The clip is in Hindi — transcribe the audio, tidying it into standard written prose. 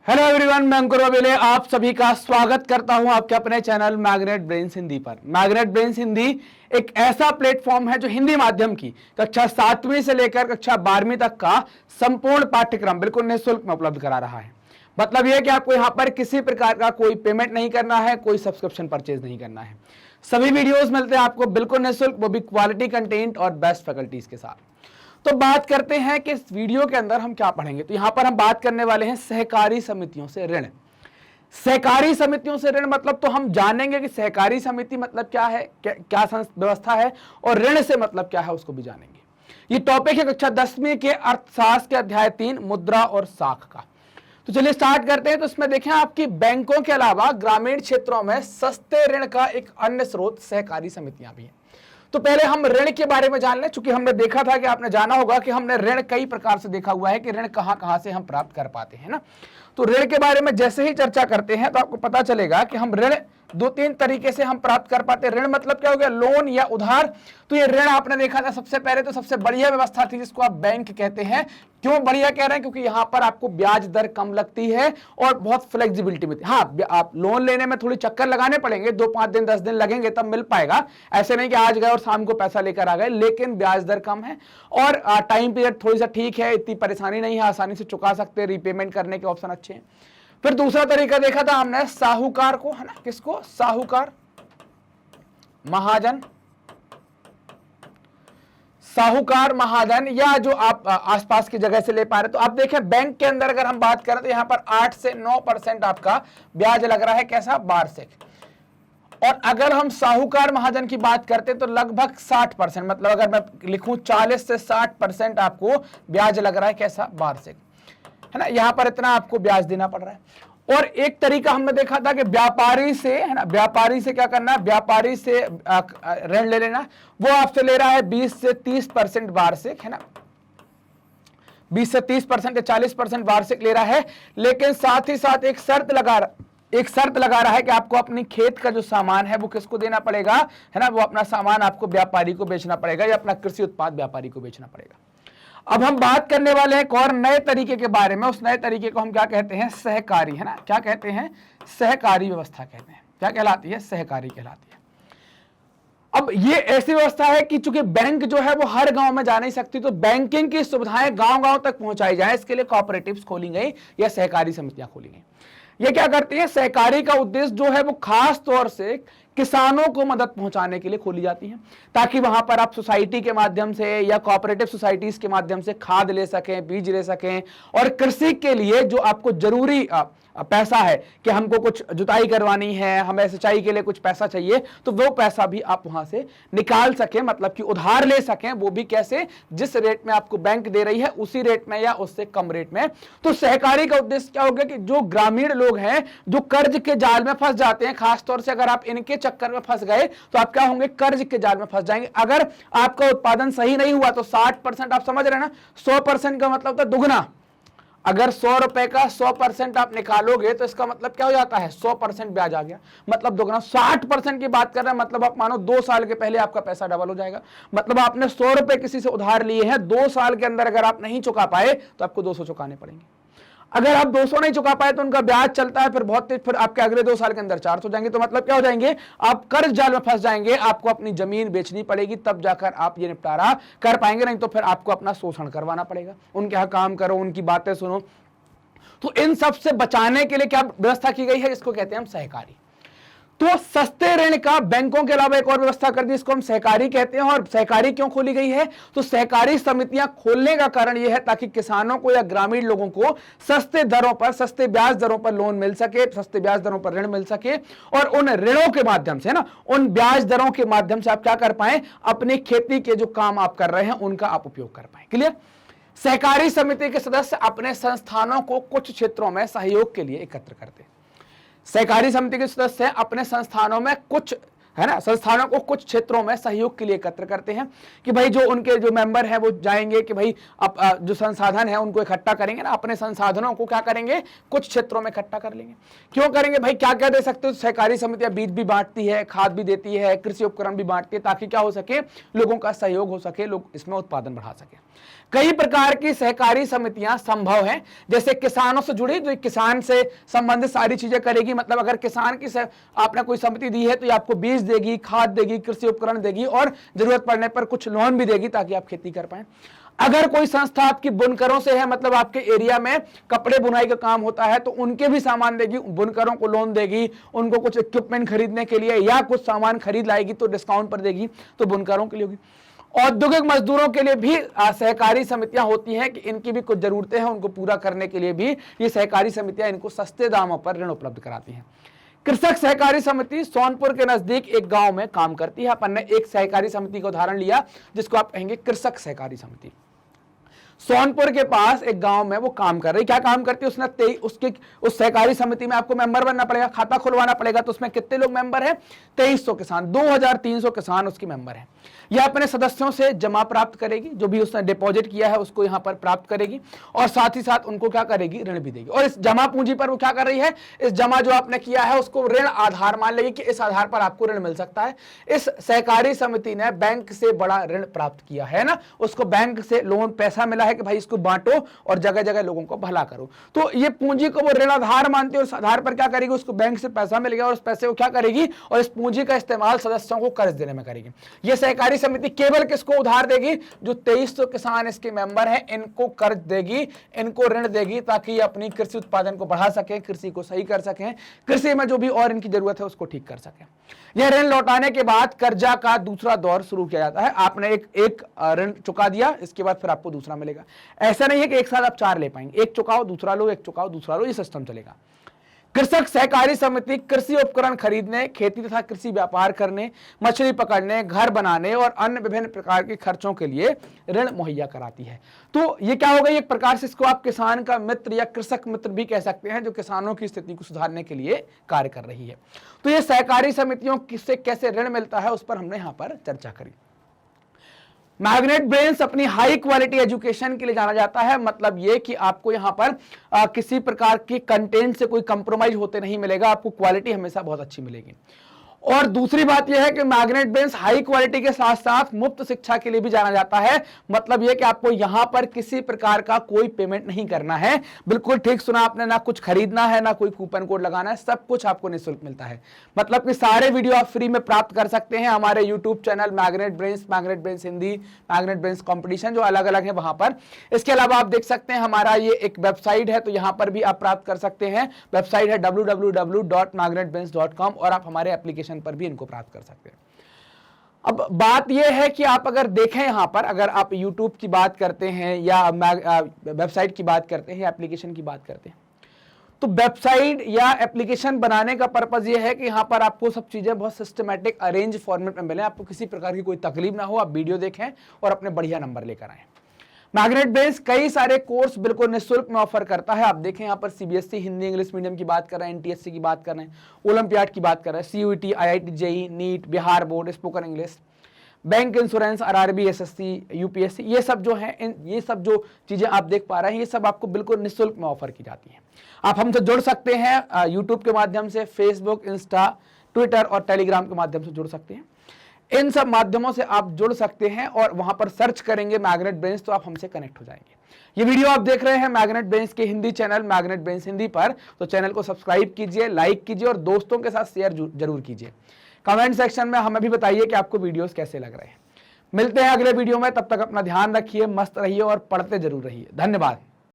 हेलो एवरीवन, मैं अंकुर वाबेले आप सभी का स्वागत करता हूं आपके अपने चैनल मैग्नेट ब्रेन्स हिंदी पर। मैग्नेट ब्रेन्स हिंदी एक ऐसा प्लेटफॉर्म है जो हिंदी माध्यम की कक्षा 7वीं से लेकर कक्षा 12वीं तक का संपूर्ण पाठ्यक्रम बिल्कुल निःशुल्क में उपलब्ध करा रहा है। मतलब यह कि आपको यहां पर किसी प्रकार का कोई पेमेंट नहीं करना है, कोई सब्सक्रिप्शन परचेज नहीं करना है। सभी वीडियोज मिलते हैं आपको बिल्कुल निःशुल्क, वो भी क्वालिटी कंटेंट और बेस्ट फैकल्टीज के साथ। तो बात करते हैं कि इस वीडियो के अंदर हम क्या पढ़ेंगे। तो यहां पर हम बात करने वाले हैं सहकारी समितियों से ऋण। सहकारी समितियों से ऋण मतलब तो हम जानेंगे कि सहकारी समिति मतलब क्या है, क्या व्यवस्था है, और ऋण से मतलब क्या है उसको भी जानेंगे। ये टॉपिक है कक्षा 10वीं के अर्थशास्त्र के अध्याय 3 मुद्रा और साख का। तो चलिए स्टार्ट करते हैं। तो इसमें देखें, आपकी बैंकों के अलावा ग्रामीण क्षेत्रों में सस्ते ऋण का एक अन्य स्रोत सहकारी समितियां भी हैं। तो पहले हम ऋण के बारे में जान लें, चूंकि हमने देखा था कि आपने जाना होगा कि हमने ऋण कई प्रकार से देखा हुआ है कि ऋण कहां कहां से हम प्राप्त कर पाते हैं ना। तो ऋण के बारे में जैसे ही चर्चा करते हैं तो आपको पता चलेगा कि हम ऋण 2-3 तरीके से हम प्राप्त कर पाते हैं। ऋण मतलब क्या हो गया, लोन या उधार। तो ये ऋण आपने देखा था सबसे पहले तो सबसे बढ़िया व्यवस्था थी जिसको आप बैंक कहते हैं। क्यों बढ़िया कह रहे हैं, क्योंकि यहां पर आपको ब्याज दर कम लगती है और बहुत फ्लेक्सिबिलिटी मिलती है। हाँ, आप लोन लेने में थोड़ी चक्कर लगाने पड़ेंगे, 2-5 दिन 10 दिन लगेंगे तब मिल पाएगा। ऐसे नहीं कि आज गए और शाम को पैसा लेकर आ गए, लेकिन ब्याज दर कम है और टाइम पीरियड थोड़ी सा ठीक है, इतनी परेशानी नहीं है, आसानी से चुका सकते हैं, रीपेमेंट करने के ऑप्शन अच्छे हैं। फिर दूसरा तरीका देखा था हमने साहूकार को, है ना। किसको? साहूकार, महाजन, साहूकार महाजन, या जो आप आसपास की जगह से ले पा रहे। तो आप देखें बैंक के अंदर अगर हम बात करें तो यहां पर 8 से 9% आपका ब्याज लग रहा है। कैसा? वार्षिक। और अगर हम साहूकार महाजन की बात करते हैं तो लगभग 60%, मतलब अगर मैं लिखूं 40 से 60% आपको ब्याज लग रहा है। कैसा? वार्षिक, है ना। यहां पर इतना आपको ब्याज देना पड़ रहा है। और एक तरीका हमने देखा था कि व्यापारी से, है ना, व्यापारी से क्या करना है, व्यापारी से ऋण ले लेना। वो आपसे ले रहा है 20 से 30% वार्षिक, है ना, 20 से 30% या 40% वार्षिक ले रहा है। लेकिन साथ ही साथ एक शर्त लगा रहा है कि आपको अपनी खेत का जो सामान है वो किसको देना पड़ेगा, है ना, वो अपना सामान आपको व्यापारी को बेचना पड़ेगा या अपना कृषि उत्पाद व्यापारी को बेचना पड़ेगा। अब हम बात करने वाले हैं एक और नए तरीके के बारे में। उस नए तरीके को हम क्या कहते हैं? सहकारी, है ना। क्या कहते हैं? सहकारी व्यवस्था कहते हैं। क्या कहलाती है? सहकारी कहलाती है। अब ये ऐसी व्यवस्था है कि चूंकि बैंक जो है वो हर गांव में जा नहीं सकती, तो बैंकिंग की सुविधाएं गांव-गांव तक पहुंचाई जाए, इसके लिए कोऑपरेटिव्स खोली गई या सहकारी समितियां खोली गई। ये क्या करती है? सहकारी का उद्देश्य जो है वो खास तौर से किसानों को मदद पहुंचाने के लिए खोली जाती है, ताकि वहां पर आप सोसाइटी के माध्यम से या कोऑपरेटिव सोसाइटीज के माध्यम से खाद ले सकें, बीज ले सकें, और कृषि के लिए जो आपको जरूरी पैसा है कि हमको कुछ जुताई करवानी है, हमें सिंचाई के लिए कुछ पैसा चाहिए, तो वो पैसा भी आप वहां से निकाल सकें, मतलब कि उधार ले सकें। वो भी कैसे? जिस रेट में आपको बैंक दे रही है उसी रेट में या उससे कम रेट में। तो सहकारी का उद्देश्य क्या होगा कि जो ग्रामीण लोग हैं जो कर्ज के जाल में फंस जाते हैं, खासतौर से अगर आप इनके चक्कर में फंस गए तो आप क्या होंगे? कर्ज के जाल में फंस जाएंगे। अगर आपका उत्पादन सही नहीं हुआ तो 60%, आप समझ रहे हैं ना, 100% का मतलब था दुगना। अगर 100 रुपए का 100% आप निकालोगे तो इसका मतलब क्या हो जाता है? 100% ब्याज आ गया, मतलब दुगना। 60% की बात कर रहे हैं, मतलब आप मानो 2 साल के पहले आपका पैसा डबल हो जाएगा। मतलब आपने 100 रुपए किसी से उधार लिए हैं, 2 साल के अंदर अगर आप नहीं चुका पाए तो आपको 200 चुकाने पड़ेंगे। अगर आप 200 नहीं चुका पाए तो उनका ब्याज चलता है फिर बहुत तेज, फिर आपके अगले 2 साल के अंदर 400 हो जाएंगे। तो मतलब क्या हो जाएंगे? आप कर्ज जाल में फंस जाएंगे, आपको अपनी जमीन बेचनी पड़ेगी, तब जाकर आप ये निपटारा कर पाएंगे, नहीं तो फिर आपको अपना शोषण करवाना पड़ेगा। उनके यहाँ काम करो, उनकी बातें सुनो। तो इन सब से बचाने के लिए क्या व्यवस्था की गई है? इसको कहते हैं हम सहकारी। तो सस्ते ऋण का बैंकों के अलावा एक और व्यवस्था कर दी, इसको हम सहकारी कहते हैं। और सहकारी क्यों खोली गई है? तो सहकारी समितियां खोलने का कारण यह है ताकि किसानों को या ग्रामीण लोगों को सस्ते दरों पर, सस्ते ब्याज दरों पर लोन मिल सके, सस्ते ब्याज दरों पर ऋण मिल सके, और उन ऋणों के माध्यम से, ना, उन ब्याज दरों के माध्यम से आप क्या कर पाए? अपनी खेती के जो काम आप कर रहे हैं उनका आप उपयोग कर पाए। क्लियर? सहकारी समिति के सदस्य अपने संस्थानों को कुछ क्षेत्रों में सहयोग के लिए एकत्र करते हैं। सहकारी समिति के सदस्य अपने संस्थानों में कुछ, है ना, संस्थानों को कुछ क्षेत्रों में सहयोग के लिए एकत्र करते हैं कि भाई जो उनके जो मेंबर हैं वो जाएंगे कि भाई अब जो संसाधन है उनको इकट्ठा करेंगे ना, अपने संसाधनों को क्या करेंगे? कुछ क्षेत्रों में इकट्ठा कर लेंगे। क्यों करेंगे भाई? क्या क्या दे सकते हो? सहकारी समितियां बीज भी बांटती है, खाद भी देती है, कृषि उपकरण भी बांटती है, ताकि क्या हो सके? लोगों का सहयोग हो सके, लोग इसमें उत्पादन बढ़ा सके। कई प्रकार की सहकारी समितियां संभव हैं, जैसे किसानों से जुड़ी, जो किसान से संबंधित सारी चीजें करेगी। मतलब अगर किसान की आपने कोई समिति दी है तो ये आपको बीज देगी, खाद देगी, कृषि उपकरण देगी और जरूरत पड़ने पर कुछ लोन भी देगी ताकि आप खेती कर पाए। अगर कोई संस्था आपकी बुनकरों से है, मतलब आपके एरिया में कपड़े बुनाई का काम होता है, तो उनके भी सामान देगी, बुनकरों को लोन देगी, उनको कुछ इक्विपमेंट खरीदने के लिए या कुछ सामान खरीद लाएगी तो डिस्काउंट पर देगी, तो बुनकरों के लिए होगी। औद्योगिक मजदूरों के लिए भी सहकारी समितियां होती हैं कि इनकी भी कुछ जरूरतें हैं, उनको पूरा करने के लिए भी ये सहकारी समितियां इनको सस्ते दामों पर ऋण उपलब्ध कराती हैं। कृषक सहकारी समिति सोनपुर के नजदीक एक गांव में काम करती है। अपन ने एक सहकारी समिति का उदाहरण लिया जिसको आप कहेंगे कृषक सहकारी समिति। सोनपुर के पास एक गांव में वो काम कर रही। क्या काम करती है? उसने उस सहकारी समिति में आपको मेंबर बनना पड़ेगा, खाता खुलवाना पड़ेगा। तो उसमें कितने लोग मेंबर हैं? 2300 किसान, 2300 किसान उसकी मेंबर है। यह अपने सदस्यों से जमा प्राप्त करेगी, जो भी उसने डिपॉजिट किया है उसको यहां पर प्राप्त करेगी और साथ ही साथ उनको क्या करेगी? ऋण भी देगी। और इस जमा पूंजी पर वो क्या कर रही है? इस जमा जो आपने किया है उसको ऋण आधार मान लेगी कि इस आधार पर आपको ऋण मिल सकता है। इस सहकारी समिति ने बैंक से बड़ा ऋण प्राप्त किया है ना, उसको बैंक से लोन पैसा मिला है कि भाई इसको बांटो और जगह जगह लोगों को भला करो। तो ये पूंजी को वो ऋण आधार मानती है और उस आधार पर क्या करेगी? उसको बैंक से पैसा मिल गया और उस पैसे को क्या करेगी? और इस पूंजी का इस्तेमाल सदस्यों को कर्ज देने में करेगी। ये सहकारी समिति केवल किसको उधार देगी? जो 2300 किसान इसके मेंबर हैं, इनको कर्ज देगी, इनको ऋण देगी ताकि ये अपनी कृषि उत्पादन को बढ़ा सके, कृषि को सही कर सकें, कृषि में जो भी और इनकी जरूरत है उसको ठीक कर सकें। यह ऋण लौटाने के बाद कर्जा का दूसरा दौर शुरू किया जाता है। आपने एक ऋण चुका दिया, इसके बाद फिर आपको दूसरा मिलेगा। ऐसा नहीं है कि एक साथ आप 4 ले पाएंगे, एक चुकाओ दूसरा लो, एक चुकाओ दूसरा लो, ये सिस्टम चलेगा। कृषक सहकारी समिति कृषि उपकरण खरीदने, खेती तथा कृषि व्यापार करने, मछली पकड़ने, घर बनाने और अन्य विभिन्न प्रकार के खर्चों के लिए ऋण मुहैया कराती है। तो ये क्या होगा? एक प्रकार से इसको आप किसान का मित्र या कृषक मित्र भी कह सकते हैं, जो किसानों की स्थिति को सुधारने के लिए कार्य कर रही है। तो ये सहकारी समितियों से कैसे ऋण मिलता है उस पर हमने यहां पर चर्चा करी। मैग्नेट ब्रेन्स अपनी हाई क्वालिटी एजुकेशन के लिए जाना जाता है। मतलब ये कि आपको यहां पर किसी प्रकार की कंटेंट से कोई कंप्रोमाइज होते नहीं मिलेगा, आपको क्वालिटी हमेशा बहुत अच्छी मिलेगी। और दूसरी बात यह है कि मैग्नेट ब्रेन्स हाई क्वालिटी के साथ साथ मुफ्त शिक्षा के लिए भी जाना जाता है। मतलब यह कि आपको यहां पर किसी प्रकार का कोई पेमेंट नहीं करना है। बिल्कुल ठीक सुना आपने, ना कुछ खरीदना है, ना कोई कूपन कोड लगाना है, सब कुछ आपको निःशुल्क मिलता है। मतलब कि सारे वीडियो आप फ्री में प्राप्त कर सकते हैं हमारे YouTube channel magnet brains Hindi, magnet brains competition, जो अलग अलग है वहां पर। इसके अलावा आप देख सकते हैं हमारा ये एक वेबसाइट है, तो यहां पर भी आप प्राप्त कर सकते हैं। वेबसाइट है www.magnetbrains.com और आप हमारे एप्लीकेशन पर भी इनको प्राप्त कर सकते हैं। अब बात यह है कि आप अगर देखें यहां पर, अगर आप YouTube की बात करते हैं या वेबसाइट की बात करते हैं या एप्लीकेशन की बात करते हैं, तो वेबसाइट या एप्लीकेशन बनाने का पर्पज यह है कि यहां पर आपको सब चीजें बहुत सिस्टमैटिक अरेंज फॉर्मेट में मिले, आपको किसी प्रकार की कोई तकलीफ ना हो, आप वीडियो देखें और अपने बढ़िया नंबर लेकर आए। मैग्नेट ब्रेन्स कई सारे कोर्स बिल्कुल निःशुल्क में ऑफर करता है। आप देखें यहाँ पर CBSE हिंदी इंग्लिश मीडियम की बात कर रहे हैं, NTSC की बात कर रहे हैं, ओलंपियाड की बात कर रहे हैं, CUET, IIT JEE, NEET, Bihar board, spoken English, bank insurance, RRB, SSC, UPSC, ये सब जो है, ये सब जो चीजें आप देख पा रहे हैं, ये सब आपको बिल्कुल निःशुल्क में ऑफर की जाती है। आप हमसे जुड़ सकते हैं यूट्यूब के माध्यम से, फेसबुक, इंस्टा, ट्विटर और टेलीग्राम के माध्यम से जुड़ सकते हैं। इन सब माध्यमों से आप जुड़ सकते हैं और वहां पर सर्च करेंगे मैग्नेट ब्रेन्स तो आप हमसे कनेक्ट हो जाएंगे। ये वीडियो आप देख रहे हैं मैग्नेट ब्रेन्स के Hindi channel magnet brains Hindi पर, तो चैनल को सब्सक्राइब कीजिए, लाइक कीजिए और दोस्तों के साथ शेयर जरूर कीजिए। कमेंट सेक्शन में हमें भी बताइए कि आपको वीडियोस कैसे लग रहे हैं। मिलते हैं अगले वीडियो में, तब तक अपना ध्यान रखिए, मस्त रहिए और पढ़ते जरूर रहिए। धन्यवाद।